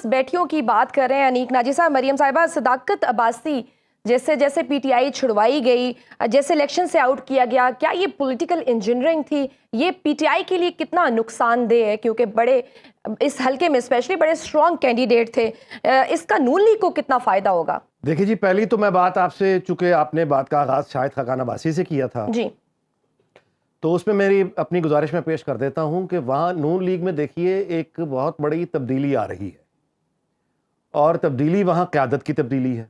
بیٹیوں کی بات کر رہے ہیں انیک ناجی صاحب، مریم صاحبہ، صداقت عباسی جیسے جیسے پی ٹی آئی چھڑوائی گئی، جیسے الیکشن سے آؤٹ کیا گیا، کیا یہ پولیٹیکل انجینئرنگ تھی؟ یہ پی ٹی آئی کے لیے کتنا نقصان دہ ہے؟ کیونکہ بڑے اس حلقے میں اسپیشلی بڑے اسٹرانگ کینڈیڈیٹ تھے، اس کا نون لیگ کو کتنا فائدہ ہوگا؟ دیکھیں جی، پہلی تو میں بات آپ سے، چونکہ آپ نے بات کا آغاز شاہد خاقان عباسی سے کیا تھا جی، تو اس میں میری اپنی گزارش میں پیش کر دیتا ہوں کہ وہاں نون لیگ میں دیکھیے ایک بہت بڑی تبدیلی آ رہی ہے، اور تبدیلی وہاں قیادت کی تبدیلی ہے.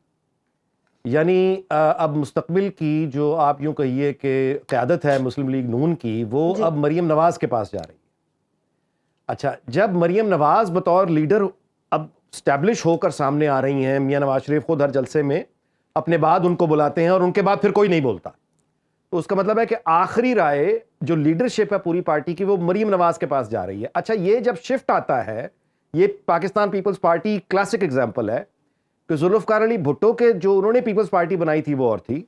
یعنی اب مستقبل کی جو آپ یوں کہیے کہ قیادت ہے مسلم لیگ نون کی، وہ اب مریم نواز کے پاس جا رہی ہے. اچھا، جب مریم نواز بطور لیڈر اب اسٹیبلش ہو کر سامنے آ رہی ہیں، میاں نواز شریف خود ہر جلسے میں اپنے بعد ان کو بلاتے ہیں اور ان کے بعد پھر کوئی نہیں بولتا، تو اس کا مطلب ہے کہ آخری رائے جو لیڈرشپ ہے پوری پارٹی کی وہ مریم نواز کے پاس جا رہی ہے. اچھا، یہ جب شفٹ آتا ہے، یہ پاکستان پیپلز پارٹی کلاسک ایگزامپل ہے کہ ذوالفقار علی بھٹو کے جو انہوں نے پیپلز پارٹی بنائی تھی وہ اور تھی،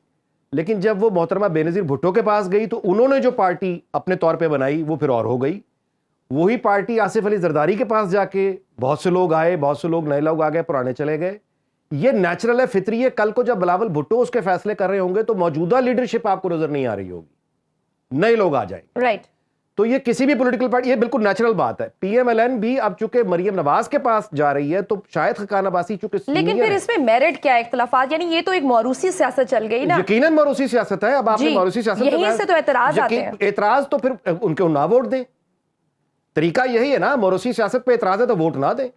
لیکن جب وہ محترمہ بینظیر بھٹو کے پاس گئی تو انہوں نے جو پارٹی اپنے طور پہ بنائی وہ پھر اور ہو گئی. وہی پارٹی آصف علی زرداری کے پاس جا کے بہت سے لوگ آئے، بہت سے لوگ نئے لوگ آ گئے، پرانے چلے گئے. یہ نیچرل ہے، فطری ہے. کل کو جب بلاول بھٹو اس کے فیصلے کر رہے ہوں گے تو موجودہ لیڈرشپ آپ کو نظر نہیں آ رہی ہوگی، نئے لوگ آ جائیں گے. رائٹ. تو یہ کسی بھی پولیٹیکل پارٹی، یہ بالکل نیچرل بات ہے. پی ایم ایل این بھی اب چونکہ مریم نواز کے پاس جا رہی ہے تو شاید خاقان عباسی چونکہ لیکن پھر اس میں میرٹ کیا ہے؟ اختلافات، یعنی یہ تو ایک موروثی سیاست چل گئی نا. یقیناً موروثی سیاست ہے. اب آپ نے موروثی سیاست یہیں سے تو اعتراض آتے ہیں. اعتراض تو پھر ان کو نہ ووٹ دیں، طریقہ یہی ہے نا. موروثی سیاست پہ اعتراض ہے تو ووٹ نہ دیں،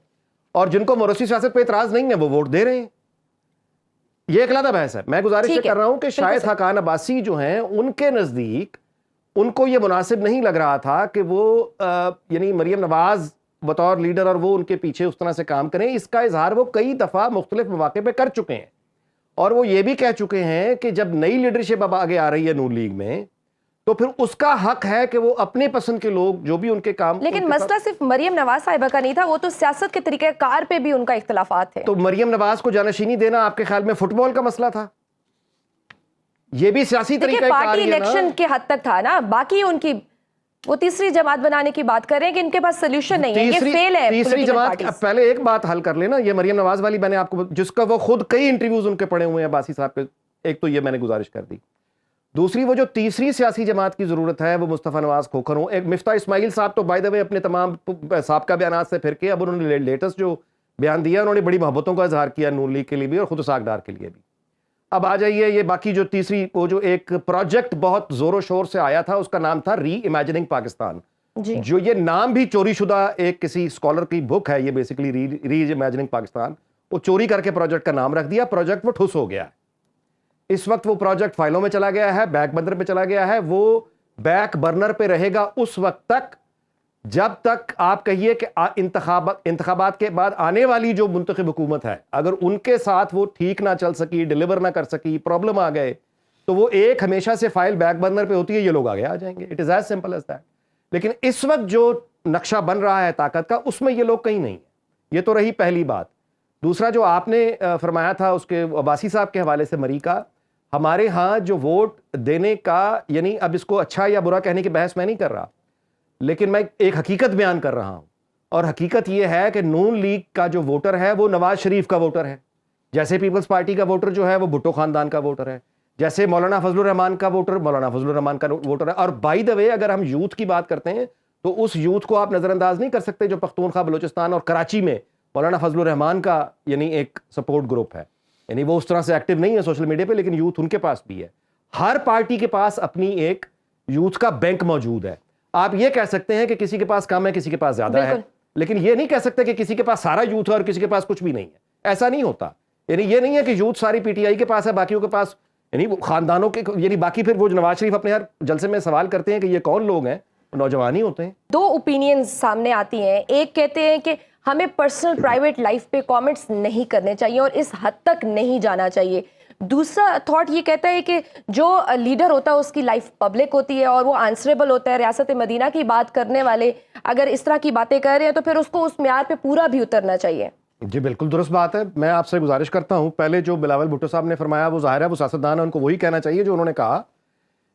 اور جن کو موروثی سیاست پہ اعتراض نہیں ہے وہ ووٹ دے رہے ہیں. یہ ایک علیحدہ بحث ہے. میں گزارش یہ کر رہا ہوں کہ شاید خاقان عباسی جو ہیں ان کے نزدیک ان کو یہ مناسب نہیں لگ رہا تھا کہ وہ یعنی مریم نواز بطور لیڈر اور وہ ان کے پیچھے اس طرح سے کام کریں. اس کا اظہار وہ کئی دفعہ مختلف مواقع پہ کر چکے ہیں، اور وہ یہ بھی کہہ چکے ہیں کہ جب نئی لیڈرشپ اب آگے آ رہی ہے نون لیگ میں تو پھر اس کا حق ہے کہ وہ اپنے پسند کے لوگ جو بھی ان کے کام. لیکن مسئلہ صرف مریم نواز صاحبہ کا نہیں تھا، وہ تو سیاست کے طریقہ کار پہ بھی ان کا اختلافات تھے. تو مریم نواز کو جانشینی دینا آپ کے خیال میں فٹ بال کا مسئلہ تھا؟ یہ بھی سیاسی طریقہ کار ہے نا. پارٹی الیکشن کے حد تک تھا نا. باقی ان کی وہ تیسری جماعت بنانے کی بات کر رہے ہیں کہ ان کے پاس سولوشن نہیں ہے، یہ فیل ہے. تیسری جماعت، پہلے ایک بات حل کر لینا. یہ مریم نواز والی میں نے آپ کو، جس کا وہ خود کئی انٹرویوز ان کے پڑے ہوئے ہیں عباسی صاحب کے، ایک تو یہ میں نے گزارش کر دی. دوسری، وہ جو تیسری سیاسی جماعت کی ضرورت ہے وہ مصطفیٰ نواز کھوکھر ہوں. ایک مفتاح اسماعیل صاحب تو بائی دا وے اپنے تمام سابقہ بیانات سے پھر کے اب انہوں نے لیٹسٹ جو بیان دیا انہوں نے بڑی محبتوں کا اظہار کیا نون لیگ کے لیے بھی اور خود اسحاق ڈار کے لیے بھی. اب آ جائیے یہ باقی جو تیسری، وہ جو ایک پروجیکٹ بہت زور و شور سے آیا تھا اس کا نام تھا ری امیجننگ پاکستان. جو یہ نام بھی چوری شدہ ایک کسی اسکالر کی بک ہے، یہ بیسیکلی ری امیجننگ پاکستان، وہ چوری کر کے پروجیکٹ کا نام رکھ دیا. پروجیکٹ وہ ٹھس ہو گیا ہے. اس وقت وہ پروجیکٹ فائلوں میں چلا گیا ہے، بیک برنر پہ چلا گیا ہے. وہ بیک برنر پہ رہے گا اس وقت تک جب تک آپ کہیے کہ انتخابات کے بعد آنے والی جو منتخب حکومت ہے اگر ان کے ساتھ وہ ٹھیک نہ چل سکی، ڈیلیور نہ کر سکی، پرابلم آ گئے تو وہ ایک ہمیشہ سے فائل بیک برنر پہ ہوتی ہے، یہ لوگ آگے آ جائیں گے. It is as simple as that. لیکن اس وقت جو نقشہ بن رہا ہے طاقت کا، اس میں یہ لوگ کہیں نہیں ہیں. یہ تو رہی پہلی بات. دوسرا جو آپ نے فرمایا تھا اس کے عباسی صاحب کے حوالے سے مری کا، ہمارے ہاں جو ووٹ دینے کا، یعنی اب اس کو اچھا یا برا کہنے کی بحث میں نہیں کر رہا، لیکن میں ایک حقیقت بیان کر رہا ہوں. اور حقیقت یہ ہے کہ نون لیگ کا جو ووٹر ہے وہ نواز شریف کا ووٹر ہے، جیسے پیپلز پارٹی کا ووٹر جو ہے وہ بھٹو خاندان کا ووٹر ہے، جیسے مولانا فضل الرحمان کا ووٹر مولانا فضل الرحمان کا ووٹر ہے. اور بائی دا وے اگر ہم یوتھ کی بات کرتے ہیں تو اس یوتھ کو آپ نظر انداز نہیں کر سکتے جو پختونخوا، بلوچستان اور کراچی میں مولانا فضل الرحمان کا یعنی ایک سپورٹ گروپ ہے. یعنی وہ اس طرح سے ایکٹیو نہیں ہے سوشل میڈیا پہ، لیکن یوتھ ان کے پاس بھی ہے. ہر پارٹی کے پاس اپنی ایک یوتھ کا بینک موجود ہے. آپ یہ کہہ سکتے ہیں کہ کسی کے پاس کم ہے، کسی کے پاس زیادہ ہے، لیکن یہ نہیں کہہ سکتے کہ کسی کے پاس سارا یوتھ ہے اور کسی کے پاس کچھ بھی نہیں ہے. ایسا نہیں ہوتا. یعنی یہ نہیں ہے کہ یوتھ ساری پی ٹی آئی کے پاس ہے، باقیوں کے پاس، یعنی خاندانوں کے، یعنی باقی پھر وہ نواز شریف اپنے ہر جلسے میں سوال کرتے ہیں کہ یہ کون لوگ ہیں، نوجوان ہی ہوتے ہیں. دو اوپینینز سامنے آتی ہیں. ایک کہتے ہیں کہ ہمیں پرسنل پرائیویٹ لائف پہ کامنٹس نہیں کرنے چاہیے اور اس حد تک نہیں جانا چاہیے. دوسرا تھاٹ یہ کہتا ہے کہ جو لیڈر ہوتا ہے اس کی لائف پبلک ہوتی ہے اور وہ آنسریبل ہوتا ہے. ریاست مدینہ کی بات کرنے والے اگر اس طرح کی باتیں کر رہے ہیں تو پھر اس کو اس معیار پہ پورا بھی اترنا چاہیے. جی بالکل درست بات ہے. میں آپ سے گزارش کرتا ہوں، پہلے جو بلاول بھٹو صاحب نے فرمایا وہ ظاہر ہے وہ سیاستدان ہے، ان کو وہی کہنا چاہیے جو انہوں نے کہا،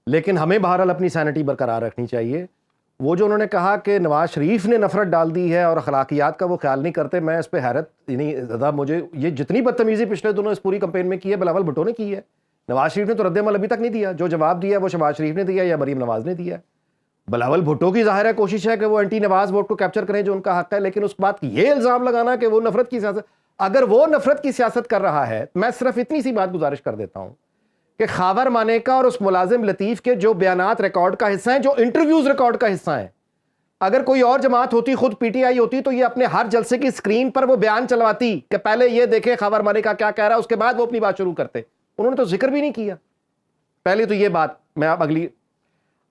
لیکن ہمیں بہرحال اپنی سینٹی برقرار رکھنی چاہیے. وہ جو انہوں نے کہا کہ نواز شریف نے نفرت ڈال دی ہے اور اخلاقیات کا وہ خیال نہیں کرتے, میں اس پہ حیرت, یعنی زیادہ مجھے یہ جتنی بدتمیزی پچھلے دنوں اس پوری کمپین میں کی ہے بلاول بھٹو نے کی ہے. نواز شریف نے تو رد عمل ابھی تک نہیں دیا, جو جواب دیا وہ شہباز شریف نے دیا یا مریم نواز نے دیا. بلاول بھٹو کی ظاہر ہے کوشش ہے کہ وہ اینٹی نواز ووٹ کو کیپچر کریں جو ان کا حق ہے, لیکن اس بات کی یہ الزام لگانا کہ وہ نفرت کی سیاست, اگر وہ نفرت کی سیاست کر رہا ہے, میں صرف اتنی سی بات گزارش کر دیتا ہوں کہ خاور مانیکا اور اس ملازم لطیف کے جو بیانات ریکارڈ کا حصہ ہیں, جو انٹرویوز ریکارڈ کا حصہ ہیں, اگر کوئی اور جماعت ہوتی, خود پی ٹی آئی ہوتی, تو یہ اپنے ہر جلسے کی سکرین پر وہ بیان چلواتی کہ پہلے یہ دیکھیں خاور مانیکا کیا کہہ رہا ہے, اس کے بعد وہ اپنی بات شروع کرتے. انہوں نے تو ذکر بھی نہیں کیا. پہلے تو یہ بات, میں اب اگلی,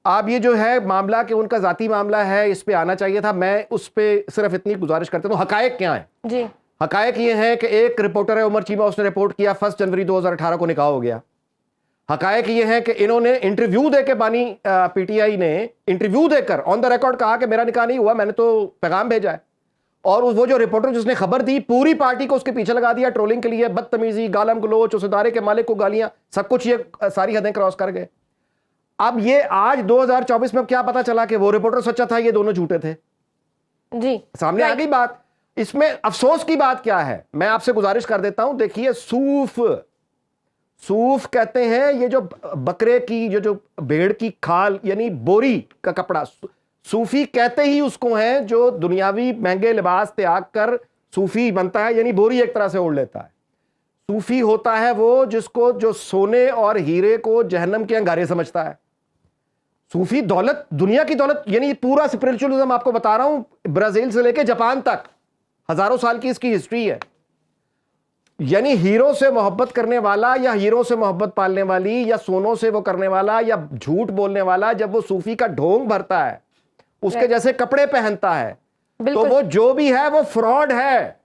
آپ یہ جو ہے معاملہ کہ ان کا ذاتی معاملہ ہے, اس پہ آنا چاہیے تھا. میں اس پہ صرف اتنی گزارش کرتا ہوں, حقائق کیا ہیں؟ جی, حقائق یہ ہیں کہ ایک رپورٹر ہے عمر چیمہ, اس نے رپورٹ کیا 1 جنوری 2018 کو نکاح ہو گیا. حقائق یہ ہے کہ انہوں نے انٹرویو دے کے بانی پی ٹی آئی نے انٹرویو دے کر آن دا ریکارڈ کہا کہ میرا نکاح نہیں ہوا, میں نے تو پیغام بھیجا ہے. اور وہ جو رپورٹر جس نے خبر دی, پوری پارٹی کو اس کے پیچھے لگا دیا ٹرولنگ کے لیے, بدتمیزی, گالم گلوچ, اس ادارے کے مالک کو گالیاں, سب کچھ یہ ساری حدیں کراس کر گئے. اب یہ آج 2024 میں اب کیا پتا چلا کہ وہ رپورٹر سچا تھا, یہ دونوں جھوٹے تھے. جی, سامنے آ گئی بات. اس میں افسوس کی بات کیا ہے, میں آپ سے گزارش کر دیتا ہوں. دیکھیے, صوف کہتے ہیں یہ جو بکرے کی جو بھیڑ کی کھال یعنی بوری کا کپڑا, صوفی کہتے ہی اس کو ہیں جو دنیاوی مہنگے لباس تیاگ کر صوفی بنتا ہے, یعنی بوری ایک طرح سے اوڑھ لیتا ہے. صوفی ہوتا ہے وہ جس کو جو سونے اور ہیرے کو جہنم کے انگارے سمجھتا ہے. صوفی دولت, دنیا کی دولت, یعنی پورا اسپرچولزم آپ کو بتا رہا ہوں, برازیل سے لے کے جاپان تک ہزاروں سال کی اس کی ہسٹری ہے. یعنی ہیرو سے محبت کرنے والا یا ہیرو سے محبت پالنے والی یا سونوں سے وہ کرنے والا یا جھوٹ بولنے والا, جب وہ صوفی کا ڈھونگ بھرتا ہے, اس کے جیسے کپڑے پہنتا ہے, تو وہ جو بھی ہے وہ فراڈ ہے.